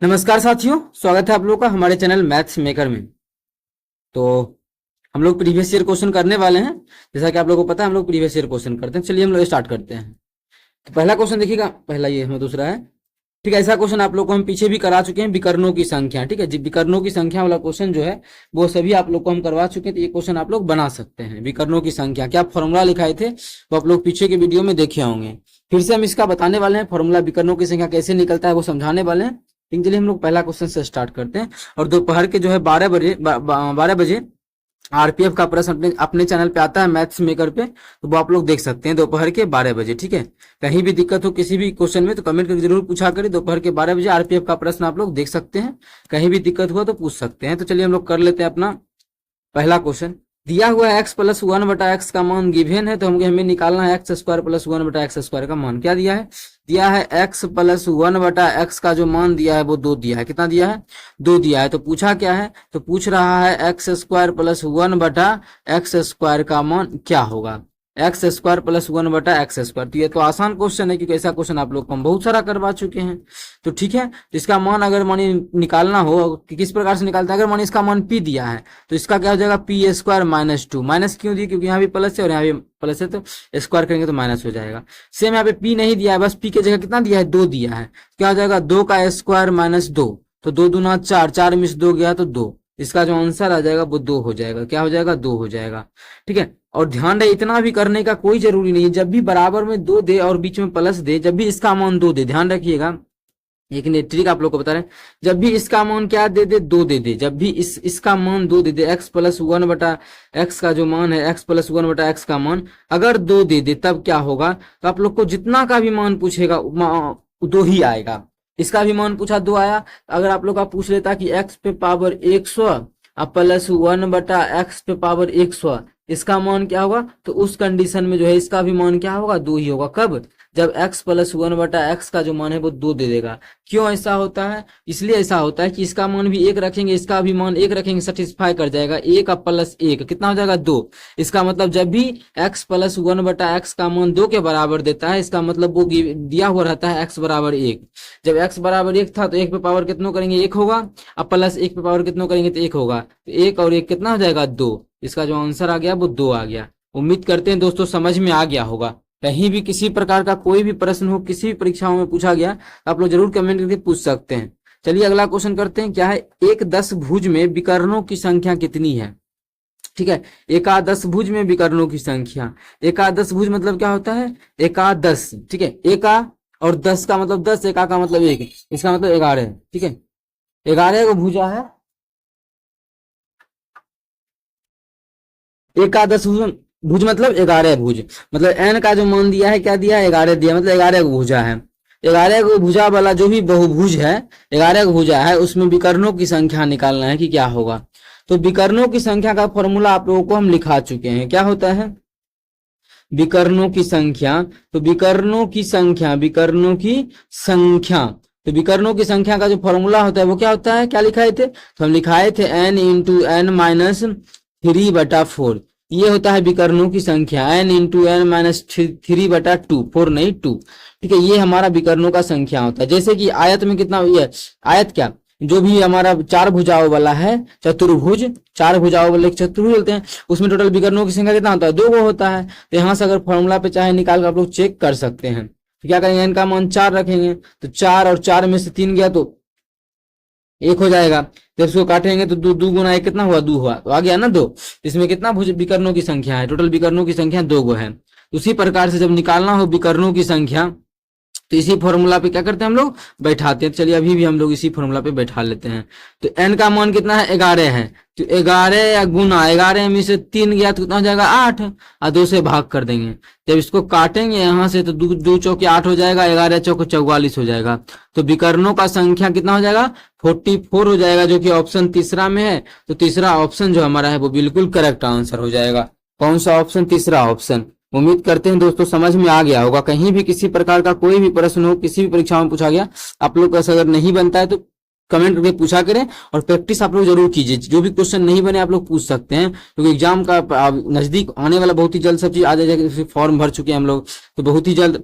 नमस्कार साथियों, स्वागत है आप लोगों का हमारे चैनल मैथ्स मेकर में। तो हम लोग प्रीवियस ईयर क्वेश्चन करने वाले हैं। जैसा कि आप लोगों को पता है, हम लोग प्रीवियस ईयर क्वेश्चन करते हैं। चलिए हम लोग स्टार्ट करते हैं। तो पहला क्वेश्चन देखिएगा, पहला ये हमें दूसरा है। ठीक है, ऐसा क्वेश्चन आप लोग को हम पीछे भी करा चुके हैं, विकर्णों की संख्या। ठीक है जी, विकर्णों की संख्या वाला क्वेश्चन जो है वो सभी आप लोग को हम करवा चुके हैं। तो ये क्वेश्चन आप लोग बना सकते हैं। विकर्णों की संख्या क्या फॉर्मूला लिखाए थे वो आप लोग पीछे के वीडियो में देखे होंगे। फिर से हम इसका बताने वाले हैं, फॉर्मूला विकर्णों की संख्या कैसे निकलता है वो समझाने वाले हैं। लेकिन चलिए हम लोग पहला क्वेश्चन से स्टार्ट करते हैं। और दोपहर के जो है 12 बजे आरपीएफ का प्रश्न अपने चैनल पे आता है मैथ्स मेकर पे, तो वो आप लोग देख सकते हैं दोपहर के 12 बजे। ठीक है, कहीं भी दिक्कत हो किसी भी क्वेश्चन में तो कमेंट करके जरूर पूछा करें। दोपहर के 12 बजे आरपीएफ का प्रश्न आप लोग देख सकते हैं, कहीं भी दिक्कत हुआ तो पूछ सकते हैं। तो चलिए हम लोग कर लेते हैं अपना पहला क्वेश्चन। दिया हुआ है x प्लस 1/x का मान गिवन है, तो हमें निकालना है x स्क्वायर प्लस 1/x² का मान। क्या दिया है? दिया है x प्लस 1/x का जो मान दिया है वो 2 दिया है। कितना दिया है? 2 दिया है। तो पूछा क्या है? तो पूछ रहा है x स्क्वायर प्लस 1/x² का मान क्या होगा। X square plus 1/x²। तो ये तो आसान क्वेश्चन है, क्योंकि ऐसा क्वेश्चन आप लोग को हम बहुत सारा करवा चुके हैं। तो ठीक है, तो इसका मान अगर मानी निकालना हो कि किस प्रकार से निकालता है, अगर मानी इसका मान p दिया है तो इसका क्या हो जाएगा, p² माइनस 2। माइनस क्यों दिया? क्योंकि यहाँ भी प्लस है और यहाँ भी प्लस है, तो स्क्वायर करेंगे तो माइनस हो जाएगा। सेम यहाँ पे p नहीं दिया है, बस p की जगह कितना दिया है? 2 दिया है। क्या हो जाएगा? 2 का स्क्वायर माइनस 2, तो 2 दूना 4, 4 में से 2 गया तो 2। इसका जो आंसर आ जाएगा वो 2 हो जाएगा। क्या हो जाएगा? 2 हो जाएगा। ठीक है, और ध्यान रहे इतना भी करने का कोई जरूरी नहीं है। जब भी बराबर में 2 दे और बीच में प्लस दे, जब भी इसका मान 2 दे, ध्यान रखिएगा, लेकिन ट्रिक आप लोग को बता रहे हैं। जब भी इसका मान क्या दे दे? 2 दे दे। जब भी इसका मान 2 दे दे, x प्लस 1/x का जो मान है, x प्लस 1/x का मान अगर 2 दे दे, तब क्या होगा? तो आप लोग को जितना का भी मान पूछेगा 2 ही आएगा। इसका भी मान पूछा 2 आया। अगर आप लोग का पूछ लेता कि x पे पावर 100 प्लस 1/x पे पावर 100, इसका मान क्या होगा? तो उस कंडीशन में जो है इसका भी मान क्या होगा? 2 ही होगा। कब? जब x प्लस 1/x का जो मान है वो 2 दे देगा। क्यों ऐसा होता है? इसलिए ऐसा होता है कि इसका मान भी 1 रखेंगे, इसका भी मान 1 रखेंगे, सेटिस्फाई कर जाएगा। 1 प्लस 1 कितना हो जाएगा? 2। इसका मतलब जब भी x प्लस 1/x का मान 2 के बराबर देता है, इसका मतलब वो दिया हुआ रहता है x बराबर 1। जब x बराबर 1 था तो 1 पे पावर कितना करेंगे? 1 होगा। अब प्लस 1 पे पावर कितना करेंगे? तो 1 होगा। तो 1 और 1 कितना हो जाएगा? 2। इसका जो आंसर आ गया वो 2 आ गया। उम्मीद करते हैं दोस्तों समझ में आ गया होगा। कहीं भी किसी प्रकार का कोई भी प्रश्न हो, किसी भी परीक्षाओं में पूछा गया, आप लोग जरूर कमेंट करके पूछ सकते हैं। चलिए अगला क्वेश्चन करते हैं। क्या है? एक 10 भुज में विकर्णों की संख्या कितनी है? ठीक है, एकादश भुज में विकर्णों की संख्या। एकादश भुज मतलब क्या होता है? एकादश। ठीक है, एका और 10 का मतलब 10, एका का मतलब 1, इसका मतलब 11। ठीक है, 11 को भुजा है एकादश भुज मतलब 11 भुज। मतलब n का जो मान दिया है क्या दिया है? 11 दिया, मतलब 11 को भुजा है। 11 को भुजा वाला जो भी बहुभुज है, 11 को भुजा है, उसमें विकर्णों की संख्या निकालना है कि क्या होगा। तो विकर्णों की संख्या का फॉर्मूला आप लोगों को हम लिखा चुके हैं। क्या होता है? विकर्णों की संख्या। तो विकर्णों की संख्या, विकर्णों की संख्या, तो विकर्णों की संख्या का जो फॉर्मूला होता है वो क्या होता है? क्या लिखाए थे? तो हम लिखाए थे n इंटू एन माइनस 3/4। ये होता है विकर्णों की संख्या, n इंटू एन माइनस 3/2, 4 नहीं 2। ठीक है, ये हमारा विकर्णों का संख्या होता है। जैसे कि आयत में कितना, ये आयत क्या, जो भी हमारा 4 भुजाओं वाला है, चतुर्भुज, 4 भुजाओं वाले चतुर्भुज बोलते हैं, उसमें टोटल विकर्णों की संख्या कितना होता है? 2 गो होता है। तो यहाँ से अगर फॉर्मूला पे चाहे निकाल कर आप लोग चेक कर सकते हैं। तो क्या करेंगे? n का मान 4 रखेंगे, तो 4 और 4 में से 3 गया तो 1 हो जाएगा। जब इसको काटेंगे तो 2 गुना 1 कितना हुआ? 2 हुआ, तो आ गया ना 2। इसमें कितना विकर्णों की संख्या है? टोटल विकर्णों की संख्या 2 गो है। उसी प्रकार से जब निकालना हो विकर्णों की संख्या, तो इसी फॉर्मूला पे क्या करते हैं हम लोग? बैठाते हैं। चलिए अभी भी हम लोग इसी फॉर्मूला पे बैठा लेते हैं। तो n का मान कितना है? 11 है। तो 11 या गुना 11 में से 3 गया तो कितना हो जाएगा? 8, और 2 से भाग कर देंगे। जब इसको काटेंगे यहाँ से तो 2 चौके 8 हो जाएगा, 11 चौके 44 हो जाएगा। तो विकर्णों का संख्या कितना हो जाएगा? 44 हो जाएगा, जो कि ऑप्शन तीसरा में है। तो तीसरा ऑप्शन जो हमारा है वो बिल्कुल करेक्ट आंसर हो जाएगा। कौन सा ऑप्शन? तीसरा ऑप्शन। उम्मीद करते हैं दोस्तों समझ में आ गया होगा। कहीं भी किसी प्रकार का कोई भी प्रश्न हो, किसी भी परीक्षा में पूछा गया, आप लोग का अगर नहीं बनता है तो कमेंट करके पूछा करें, और प्रैक्टिस आप लोग जरूर कीजिए। जो भी क्वेश्चन नहीं बने आप लोग पूछ सकते हैं, क्योंकि एग्जाम का नजदीक आने वाला बहुत ही जल्द सब चीज आ जाएगा। फॉर्म भर चुके हैं हम लोग, तो बहुत ही जल्द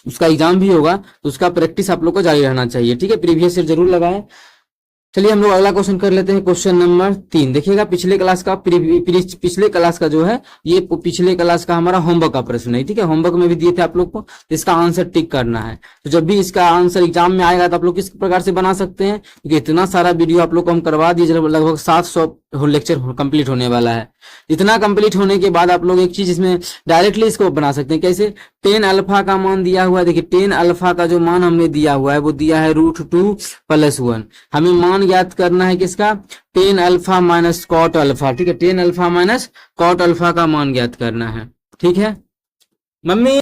उसका एग्जाम भी होगा, तो उसका प्रैक्टिस आप लोग को जारी रहना चाहिए, ठीक है। प्रीवियस ईयर जरूर लगाएं। चलिए हम लोग अगला क्वेश्चन कर लेते हैं, क्वेश्चन नंबर 3। देखिएगा पिछले क्लास का पिछले क्लास का जो है ये पिछले क्लास का हमारा होमवर्क का प्रश्न है, ठीक है। होमवर्क में भी दिए थे आप लोग को, तो इसका आंसर टिक करना है। तो जब भी इसका आंसर एग्जाम में आएगा तो आप लोग किस प्रकार से बना सकते हैं, क्योंकि इतना सारा वीडियो आप लोग को हम करवा दिए, लगभग 700 लेक्चर कंप्लीट होने वाला है। इतना कंप्लीट होने के बाद आप लोग एक चीज इसमें डायरेक्टली इसको बना सकते हैं, कैसे। 10 अल्फा का मान दिया हुआ है, देखिए 10 अल्फा का जो मान हमने दिया हुआ है वो दिया है √2 + 1। हमें मान ज्ञात करना है किसका, 10 अल्फा माइनस कॉट अल्फा, ठीक है। 10 अल्फा माइनस कॉट अल्फा का मान ज्ञात करना है, ठीक है मम्मी,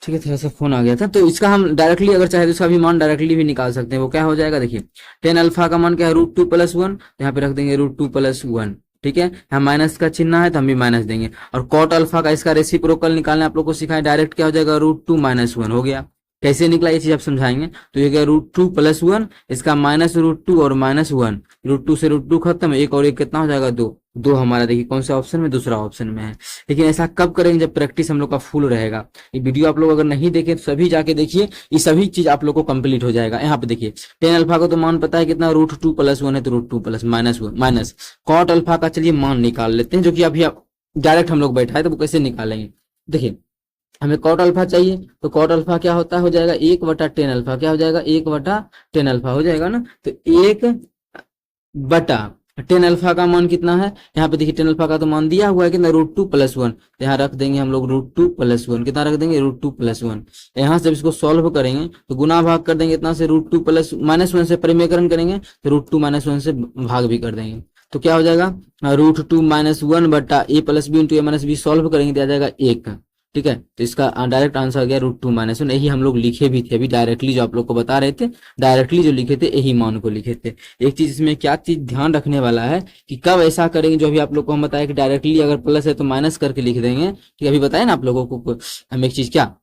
ठीक है। थोड़ा सा फोन आ गया था, तो इसका हम डायरेक्टली अगर चाहे तो इसका भी मान डायरेक्टली भी निकाल सकते हैं। वो क्या हो जाएगा, देखिए 10 अल्फा का मान क्या है √2 + 1, यहाँ पे रख देंगे √2 + 1, ठीक है। यहाँ माइनस का चिन्ह है तो हम भी माइनस देंगे। और कॉट अल्फा का इसका रेसिप्रोकल निकालना आप लोग को सिखाए, डायरेक्ट क्या हो जाएगा √2 - 1 हो गया। कैसे निकला ये चीज आप समझाएंगे, तो ये गया √2 + 1, इसका -√2 और -1, √2 से √2 खत्म, एक और एक कितना हो जाएगा 2, 2 हमारा देखिए कौन सा ऑप्शन में, दूसरा ऑप्शन में है। लेकिन ऐसा कब करेंगे, जब प्रैक्टिस हम लोग का फुल रहेगा। ये वीडियो आप लोग अगर नहीं देखे तो सभी जाके देखिए, ये सभी चीज आप लोग को कंप्लीट हो जाएगा। यहाँ पे देखिए 10 अल्फा का तो मान पता है कितना, √2 + 1 है, तो √2 + -1 माइनस कॉट अल्फा का चलिए मान निकाल लेते हैं, जो कि अभी आप डायरेक्ट हम लोग बैठा है, तो वो कैसे निकालेंगे। देखिए हमें कॉट अल्फा चाहिए, तो कॉट अल्फा क्या होता है, हो जाएगा 1/10 अल्फा, क्या हो जाएगा 1/10 अल्फा हो जाएगा ना। तो 1/10 अल्फा का मान कितना है, यहाँ पे देखिए 10 अल्फा का तो मान दिया हुआ है कितना, √2 + 1, तो यहाँ रख देंगे हम लोग √2 + 1, कितना रख देंगे √2 + 1। यहाँ से जब इसको सॉल्व करेंगे तो गुना भाग कर देंगे, इतना से √2 + -1 से परिमेयकरण करेंगे तो √2 - 1 से भाग भी कर देंगे, तो क्या हो जाएगा √2 - 1/a + b × a - b solve करेंगे तो आ जाएगा 1, ठीक है। तो इसका डायरेक्ट आंसर आ गया √2 - 1। यही हम लोग लिखे भी थे अभी डायरेक्टली, जो आप लोग को बता रहे थे, डायरेक्टली जो लिखे थे यही मान को लिखे थे। एक चीज इसमें क्या चीज ध्यान रखने वाला है कि कब ऐसा करेंगे, जो अभी आप लोग को हम बताया कि डायरेक्टली अगर प्लस है तो माइनस करके लिख देंगे, कि अभी बताए ना आप लोगों को हम एक चीज, क्या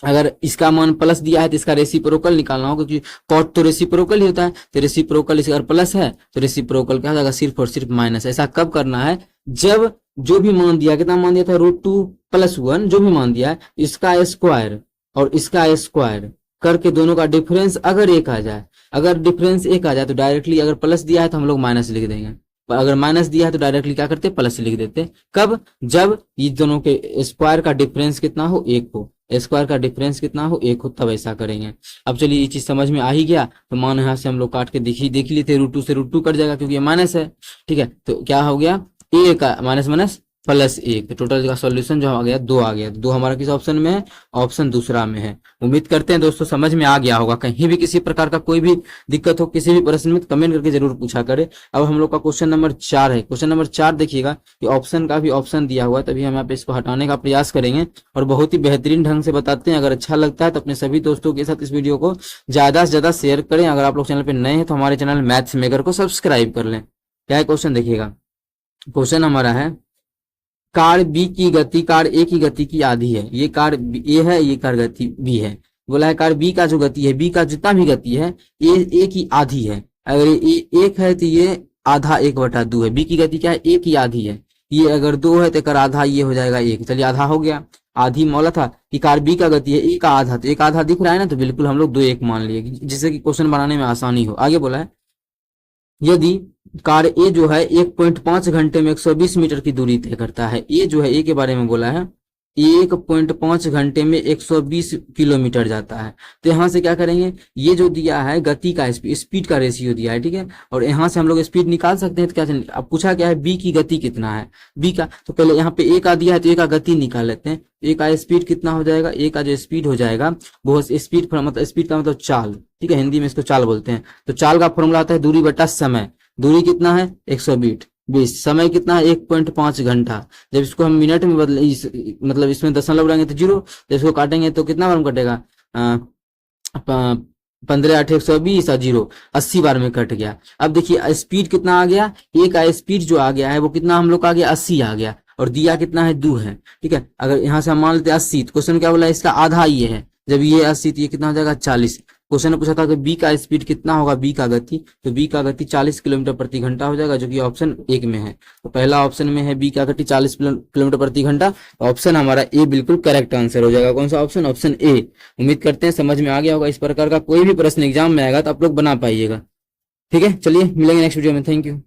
अगर इसका मान प्लस दिया है तो इसका रेसिप्रोकल निकालना हो, क्योंकि कॉट तो रेसिप्रोकल ही होता है, तो रेसिप्रोकल अगर प्लस है तो रेसिप्रोकल क्या हो जाएगा, सिर्फ और सिर्फ माइनस। ऐसा कब करना है, जब जो भी मान दिया, कितना मान दिया था √2 + 1, जो भी मान दिया है इसका स्क्वायर और इसका स्क्वायर करके दोनों का डिफरेंस अगर 1 आ जाए, अगर डिफरेंस 1 आ जाए तो डायरेक्टली, अगर प्लस दिया है तो हम लोग माइनस लिख देंगे, पर अगर माइनस दिया है तो डायरेक्टली क्या करते, प्लस लिख देते। कब, जब ये दोनों के स्क्वायर का डिफरेंस कितना हो, 1 हो, स्क्वायर का डिफरेंस कितना हो, 1 हो, तब ऐसा करेंगे। अब चलिए ये चीज समझ में आ ही गया, तो मान यहाँ से हम लोग काट के देख लिए थे, √2 से √2 कट जाएगा क्योंकि ये माइनस है, ठीक है। तो क्या हो गया, a का माइनस माइनस +1, तो टोटल का सॉल्यूशन जो आ गया 2 आ गया। 2 हमारा किस ऑप्शन में है, ऑप्शन दूसरा में है। उम्मीद करते हैं दोस्तों समझ में आ गया होगा। कहीं भी किसी प्रकार का कोई भी दिक्कत हो किसी भी प्रश्न में, कमेंट करके जरूर पूछा करें। अब हम लोग का क्वेश्चन नंबर 4 है। क्वेश्चन नंबर 4 देखिएगा, ये ऑप्शन का भी ऑप्शन दिया हुआ है, तभी हम यहाँ पे इसको हटाने का प्रयास करेंगे और बहुत ही बेहतरीन ढंग से बताते हैं। अगर अच्छा लगता है तो अपने सभी दोस्तों के साथ इस वीडियो को ज्यादा से ज्यादा शेयर करें। अगर आप लोग चैनल पे नए हैं तो हमारे चैनल मैथ्स मेकर को सब्सक्राइब कर लें। क्या है क्वेश्चन देखिएगा, क्वेश्चन हमारा है कार बी की गति कार ए की गति की आधी है। ये कार ए है, ये कार गति बी है। बोला है कार बी का जो गति है, बी का जितना भी गति है, ए की आधी है। अगर ये 1 है तो ये आधा 1/2 है। बी की गति क्या है, ए की आधी है। ये अगर 2 है तो कर आधा, ये हो जाएगा 1। चलिए आधा हो गया। आधी मौला था कि कार बी का गति है, ए का आधा, तो एक आधा दिख रहा है ना, तो बिल्कुल हम लोग 2 1 मान लिए, जिससे कि क्वेश्चन बनाने में आसानी हो। आगे बोला है यदि कार ए जो है 1.5 घंटे में 120 मीटर की दूरी तय करता है। ए जो है, ए के बारे में बोला है, 1.5 घंटे में 120 किलोमीटर जाता है। तो यहाँ से क्या करेंगे, ये जो दिया है गति का स्पीड का रेशियो दिया है, ठीक है, और यहाँ से हम लोग स्पीड निकाल सकते हैं। तो क्या अब पूछा क्या है, बी की गति कितना है, बी का, तो पहले यहाँ पे ए का दिया है तो ए का गति निकाल लेते हैं। ए का स्पीड कितना हो जाएगा, ए का जो स्पीड हो जाएगा वो स्पीड का मतलब चाल, ठीक है, हिंदी में इसको चाल बोलते हैं। तो चाल का फॉर्मूला आता है दूरी बटा समय। दूरी कितना है 120, समय कितना है 1.5 घंटा। जब इसको हम मिनट में बदले, मतलब इसमें दशमलव लगाएंगे तो 0, जब इसको काटेंगे तो कितना बार में कटेगा, 15 8 120 और 0 80 बार में कट गया। अब देखिए स्पीड कितना आ गया, ए का स्पीड जो आ गया है वो कितना हम लोग का आ गया 80 आ गया, और दिया कितना है 2 है, ठीक है। अगर यहाँ से हम मान लेते हैं 80, तो क्वेश्चन क्या बोला, इसका आधा ये है। जब ये 80 तो ये कितना हो जाएगा 40। क्वेश्चन ने पूछा था कि बी का स्पीड कितना होगा, बी का गति, तो बी का गति 40 किलोमीटर प्रति घंटा हो जाएगा, जो कि ऑप्शन 1 में है। तो पहला ऑप्शन में है बी का गति 40 किलोमीटर प्रति घंटा, तो ऑप्शन हमारा ए बिल्कुल करेक्ट आंसर हो जाएगा। कौन सा ऑप्शन, ऑप्शन ए। उम्मीद करते हैं समझ में आ गया होगा। इस प्रकार का कोई भी प्रश्न एग्जाम में आएगा तो आप लोग बना पाइएगा। ठीक है, चलिए मिलेंगे नेक्स्ट वीडियो में। Thank you.